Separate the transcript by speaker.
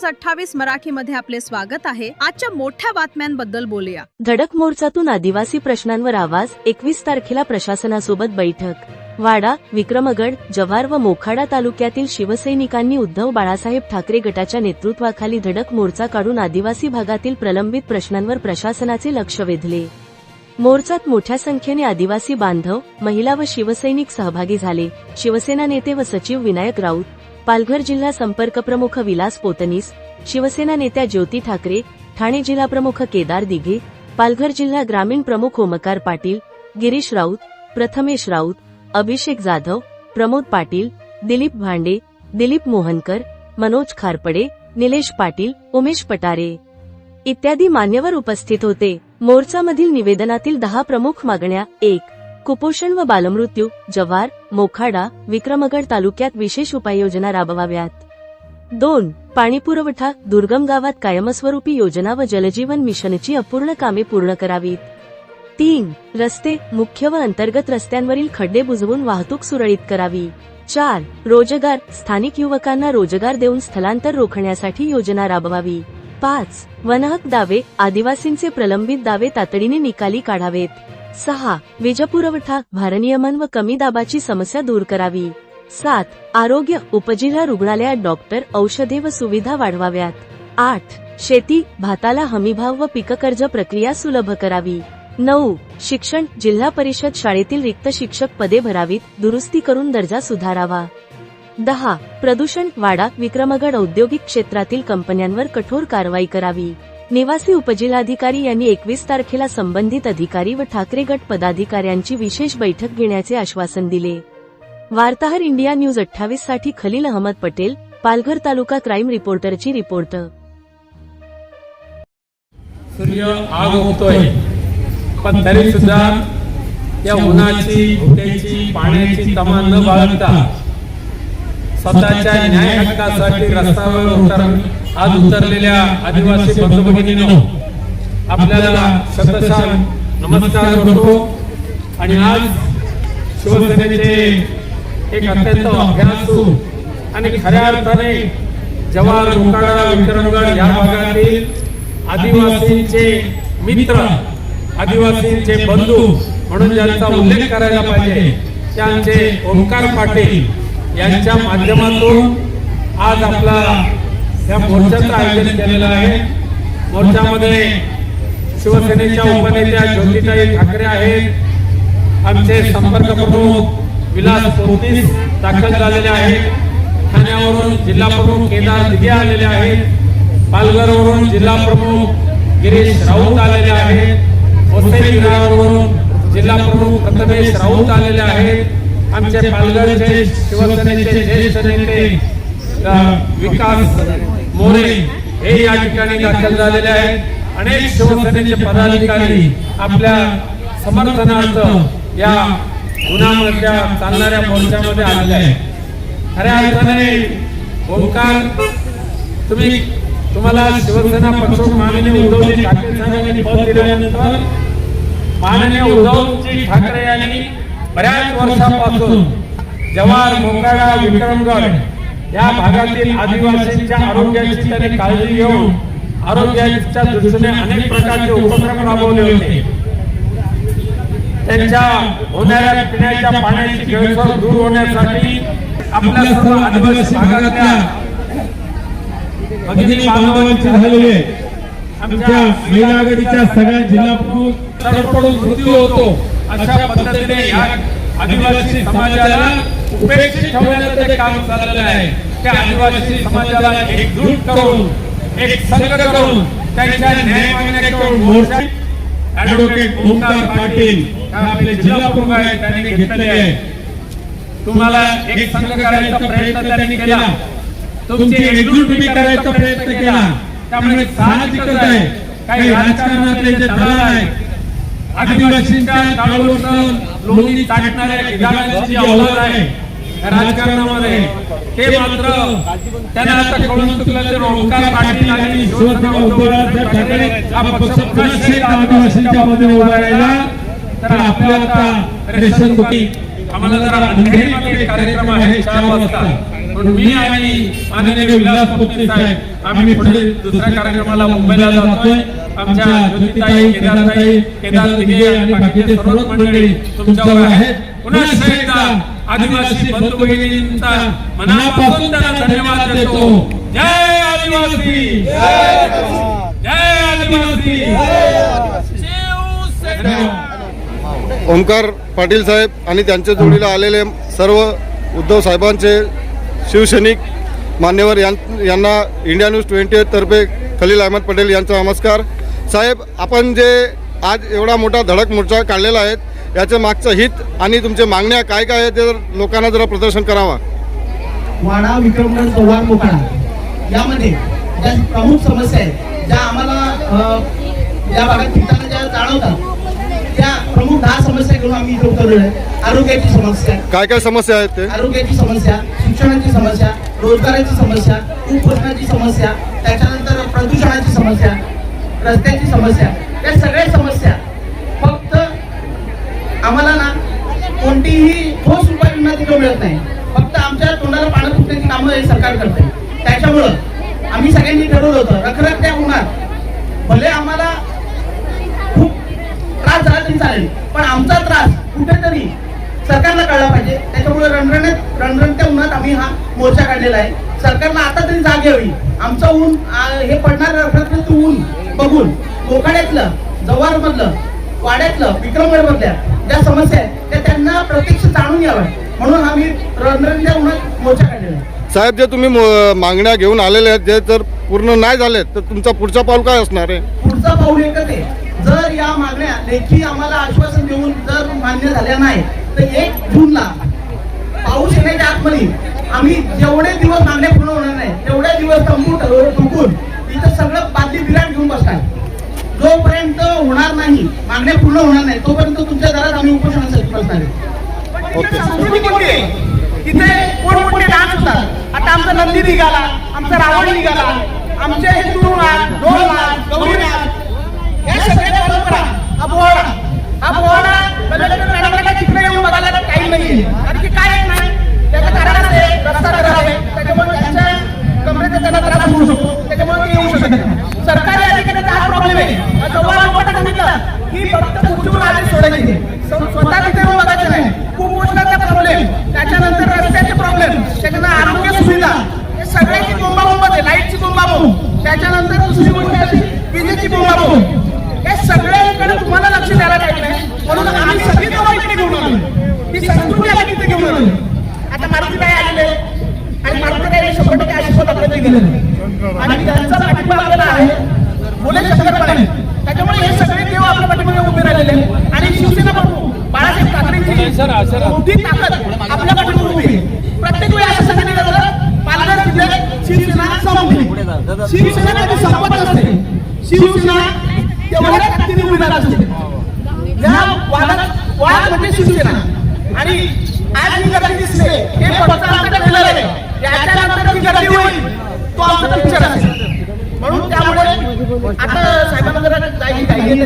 Speaker 1: News 28 मराठीमध्ये आपले स्वागत आहे। आजच्या मोठ्या बातम्यांबद्दल बोलूया।
Speaker 2: धडक मोर्चातून आदिवासी प्रश्नांवर आवाज। 21 तारखेला प्रशासनासोबत बैठक। वाडा, विक्रमगड, जव्हार व मोखाडा तालुक्यातील शिवसैनिकांनी उद्धव बाळासाहेब ठाकरे गटाच्या नेतृत्वाखाली धडक मोर्चा काढून आदिवासी भागातील प्रलंबित प्रश्नांवर प्रशासनाचे लक्ष वेधले। मोर्चात मोठ्या संख्येने आदिवासी बांधव, महिला व शिवसैनिक सहभागी झाले। शिवसेना नेते व सचिव विनायक राऊत, पालघर जिल्हा संपर्क प्रमुख विलास पोतनीस, शिवसेना नेत्या ज्योती ठाकरे, ठाणे जिल्हा प्रमुख केदार दिघे, पालघर जिल्हा ग्रामीण प्रमुख ओमकार पाटील, गिरीश राऊत, प्रथमेश राऊत, अभिषेक जाधव, प्रमोद पाटील, दिलीप भांडे, दिलीप मोहनकर, मनोज खारपडे, निलेश पाटील, उमेश पटारे इत्यादी मान्यवर उपस्थित होते। मोर्चामधील निवेदनातील 10 प्रमुख मागण्या: 1. कुपोषण व बालमृत्यू, जव्हार, मोखाडा, विक्रमगड तालुक्यात विशेष उपाययोजना राबवाव्यात। 2. पाणीपुरवठा, दुर्गम गावात कायमस्वरूपी योजना व जलजीवन मिशनची अपूर्ण कामे पूर्ण करावीत। 3. रस्ते, मुख्य व अंतर्गत रस्त्यांवरील खड्डे बुजवून वाहतूक सुरळीत करावी। 4. रोजगार, स्थानिक युवकांना रोजगार देऊन स्थलांतर रोखण्यासाठी योजना राबवावी। 5. वनहक्क दावे, आदिवासींचे प्रलंबित दावे तातडीने निकाली काढावेत। 6. वीजपुरवठा, भारनियमन व कमी दाबाची समस्या दूर करावी। 7. आरोग्य, उपजिल्हा रुग्णालयात डॉक्टर, औषधे व सुविधा वाढवाव्यात। 8. शेती, भाताला हमीभाव व पीककर्ज प्रक्रिया सुलभ करावी। 9. शिक्षण, जिल्हा परिषद शाळेतील रिक्त शिक्षक पदे भरावीत, दुरुस्ती करून दर्जा सुधारावा। 10. प्रदूषण, वाडा, विक्रमगड औद्योगिक क्षेत्रातील कंपन्यांवर कठोर कारवाई करावी। निवासी उपजिल्हाधिकारी यांनी 21 तारखेला संबंधित अधिकारी व ठाकरे गट पदाधिकाऱ्यांची विशेष बैठक घेण्याचे आश्वासन दिले। वार्ताहर इंडिया न्यूज 28 साठी खलील अहमद पटेल, पालघर तालुका क्राईम रिपोर्टरची रिपोर्ट।
Speaker 3: सूर्य आग होतोय, पण तरी सुद्धा या उन्हाची, भुकेची, पाण्याची तमा न बाळगता स्वतःच्या न्याय हक्कासाठी रस्त्यावर आज उतरलेल्या आदिवासी बंधू भगिनींनो, आपल्याला शतशः नमस्कार करतो। आणि आज शिवसेनेचे एक अत्यंत अभ्यासू आणि खऱ्या अर्थाने जव्हार, मोखाडा, विक्रमगड या भागातील आदिवासींचे मित्र, आदिवासींचे बंधू म्हणून ज्यांचा उल्लेख करायला पाहिजे त्यांचे ओमकार पाटील यांच्या माध्यमातून आज आपला या मोर्चाचं आयोजन केलेलं आहे। मोर्चामध्ये शिवसेनेच्या उपनेत्या ज्योतिताई ठाकरे आहेत, आमचे संपर्क प्रमुख विलास पोतनीस दाखल झालेले आहेत, ठाण्यावरून जिल्हा प्रमुख केदार दिघे आलेले आहेत, पालघरवरून जिल्हा प्रमुख गिरीश राऊत आलेले आहेत, वसई विभागावरून जिल्हा प्रमुख प्रथमेश राऊत आलेले आहेत, आमचे पालघरचे शिवसेनेचे ज्येष्ठ नेते विकास मोरे हे या ठिकाणी दाखल झालेले आहेत। अनेक शिवसेनेचे पदाधिकारी आपल्या समर्थनार्थ या उन्हामधल्या चालणाऱ्या मोर्चामध्ये आलेले आहेत। खऱ्या अर्थाने ओमकार, तुम्हाला शिवसेना पक्षप्रमुख माननीय उद्धवजी ठाकरे साहेबांनी पद दिल्यानंतर माननीय उद्धवजी ठाकरे यांनी बऱ्याच वर्षापासून जव्हार, मोखाडा, विक्रमगड या भागातील आदिवासींच्या आरोग्याची त्यांनी काळजी घेऊन आरोग्याच्या दृष्टीने अनेक प्रकारचे उपक्रम राबवले होते। त्यांच्या होणाऱ्या पिण्याच्या पाण्याची गैरसोय दूर होण्यासाठी आपल्या सर्व आदिवासी भागातल्या भगिनी बांधवांची झालेली आमच्या महिला आघाडीच्या सगळ्या जिल्हा प्रमुख तडफडून मृत्यू होतो, अशा पद्धतीने या आदिवासी समाजाला उपेक्षित ठेवण्याचं ते काम चाललेलं आहे। त्या आदिवासी समाजाला एकजूट करून, एक संघ करून त्यांच्या न्याय मागण्याकडून मोर्चा ॲडव्होकेट ओमकार पाटील आपले जिल्हा प्रमुख आहेत त्यांनी घेतलेले आहे। तुम्हाला एक संघ करायचा प्रयत्न त्यांनी केला, तुमची एकजूट करायचा प्रयत्न केला, त्यामुळे साहजिकच आहे काही राजकारणातले जे दलाल आहेत, आदिवासींच्या काळोखात लोणी टाकणाऱ्या विधानाची औलाद आहे राजकारणामध्ये, ते मात्र त्यांना आता कळून चुकलं तर ओमकार पाटील आणि शिवसेना उद्धव ठाकरे हा पक्ष पुन्हा आदिवासींच्या मध्ये उभा राहिला तर आपल्या आता रेशन दुखी आम्हाला जरा अंधेरीमध्ये कार्यक्रम आहे 4 वाजता म्हणून मी आणि माननीय विलास पोपटे साहेब आम्ही पुढे दुसऱ्या कार्यक्रमाला मुंबईला जातोय. आमच्या ज्योतिताई, केदार दिघे आणि बाकीचे सर्व मंडळी तुमच्यावर आहेत. पुन्हा एकदा आदिवासी बंधू भगिनींचा मनापासून त्यांना धन्यवाद देतो. जय आदिवासी, जय आदिवासी.
Speaker 4: ओमकार पाटील साहेब आणि त्यांच्या जोडीला आलेले सर्व उद्धव साहेबांचे शिवसैनिक मान्यवर यांना इंडिया न्यूज 28 तर्फे खलील अहमद पटेल यांचा नमस्कार. साहेब, आपण जे आज एवढा मोठा धडक मोर्चा काढलेला आहे याच्या मागचं हित आणि तुमच्या मागण्या काय काय आहेत ते लोकांना जरा प्रदर्शन करावा.
Speaker 5: वाडा, विक्रमगड, जव्हार, मोखाडा यामध्ये ज्या प्रमुख समस्या आहेत, ज्या आम्हाला या भागात फिरताना ज्या जाणवतात, त्या प्रमुख 10 समस्या घेऊन आम्ही इथे उतरलेलो आहे. आरोग्याची समस्या,
Speaker 4: काय काय समस्या आहेत ते?
Speaker 5: आरोग्याची समस्या, शिक्षणाची समस्या, रोजगाराची समस्या, कुपोषणाची समस्या, त्याच्यानंतर प्रदूषणाची समस्या, रस्त्याची समस्या, या सगळ्या समस्या फक्त आम्हाला ना कोणतीही ठोस उपाययोजना तिथं मिळत नाही. फक्त आमच्या तोंडाला पाणी फुटण्याची कामं हे सरकार करते. त्याच्यामुळं आम्ही सगळ्यांनी ठरवलं होतं रखरखत्या उन्हात भले आम्हाला खूप त्रास झाला तरी चालेल, पण आमचा त्रास कुठेतरी सरकारला कळला पाहिजे. त्याच्यामुळे रणरणत्या उन्हात आम्ही हा मोर्चा काढलेला आहे. सरकारला आता तरी जाग यावी. आमचं ऊन हे पडणार रखरखतं ऊन बघून मोखाड्यातलं, जव्हार मधलं, वाड्यातलं, विक्रमगड मधल्या ज्या समस्या आहेत त्या त्यांना प्रत्यक्ष जाणून याव्या म्हणून आम्ही रणरणत्या उन्हात मोर्चा काढलेला आहे.
Speaker 4: साहेब, जे तुम्ही मागण्या घेऊन आलेले आहेत जे जर पूर्ण नाही झाले तर तुमचा पुढचा पाऊल काय असणार आहे?
Speaker 5: पुढचा पाऊल एकच आहे, जर या मागण्या लेखी आम्हाला आश्वासन देऊन जर मान्य झाल्या नाही तर 1 जूनला पाऊस येण्याच्या आतमध्ये आम्ही जेवढे दिवस मागण्या पूर्ण होणार नाही तेवढे दिवस ठोकून इथं सगळं बादली बिराट घेऊन बसणार. जोपर्यंत होणार नाही, मागण्या पूर्ण होणार नाही, तोपर्यंत तुमच्या घरात आम्ही उपोषणासाठी बसणार आहे. इथे मोठमोठे डान्स होतात. आता आमचा नंदी निघाला, आमचा रावण निघाला, आमचे हिंदू ढोल नाच, गौरी नाच, या सगळ्या परंपरा हा पोवाडा तिकडे येऊन बघायला काही नाहीये. आणखी काय नाही, त्याचं कारण आहे रस्ता खराब आहे, त्याच्यामुळे त्यांच्या कमरेचा त्यांना त्रास होऊ शकतो, त्याच्यामुळे ते येऊ शकत नाही. सरकारी अधिकाऱ्यांचा हा प्रॉब्लेम आहे. ही फक्त कुठून आधी सोडायची, स्वतः तिथे बघायचं नाही. कुपोषणाचा प्रॉब्लेम, त्याच्यानंतर रस्त्याचे प्रॉब्लेम, त्याच्यानंतर आरोग्य सुविधा, हे सगळ्याची बोंबाबोंब आहे. लाईटची बोंबाबोंब, त्याच्यानंतर दुसरी गोष्ट अशी विजेची बोंबाबोंब. हे सगळ्याकडे तुम्हाला लक्ष द्यायला पाहिजे. म्हणून आम्ही सगळी जवळ इकडे घेऊन आलो, ती संस्कृती आम्ही तिथे घेऊन आलो. आता मारुती काय आलेले आणि मारुती काय 100% आशीर्वाद आपल्याला गेलेले आणि त्यांचा पाठिंबा आपल्याला आहे. बोले शंकरपणे, त्याच्यामुळे हे सगळे देव आपल्या पाठीमागे उभे राहिलेले आणि शिवसेना प्रमुख बाळासाहेब ठाकरेंची मोठी ताकद आपल्या पाठीमागे उभी आहे. प्रत्येक वेळी असं सांगितलं जातं पालघर जिल्ह्यात शिवसेना संपली. शिवसेना कधी संपत नसते, शिवसेना तेवढ्या ताकदीने उभी राहत असते. या वादात वाद म्हणजे शिवसेना. आणि आज मी गर्दी दिसले हे फक्त आमच्या ट्रेलर आहे, याच्यानंतर जी गर्दी होईल तो आमचा पिक्चर असेल. म्हणून त्यामुळे आता साहेबांना जरा जायची काही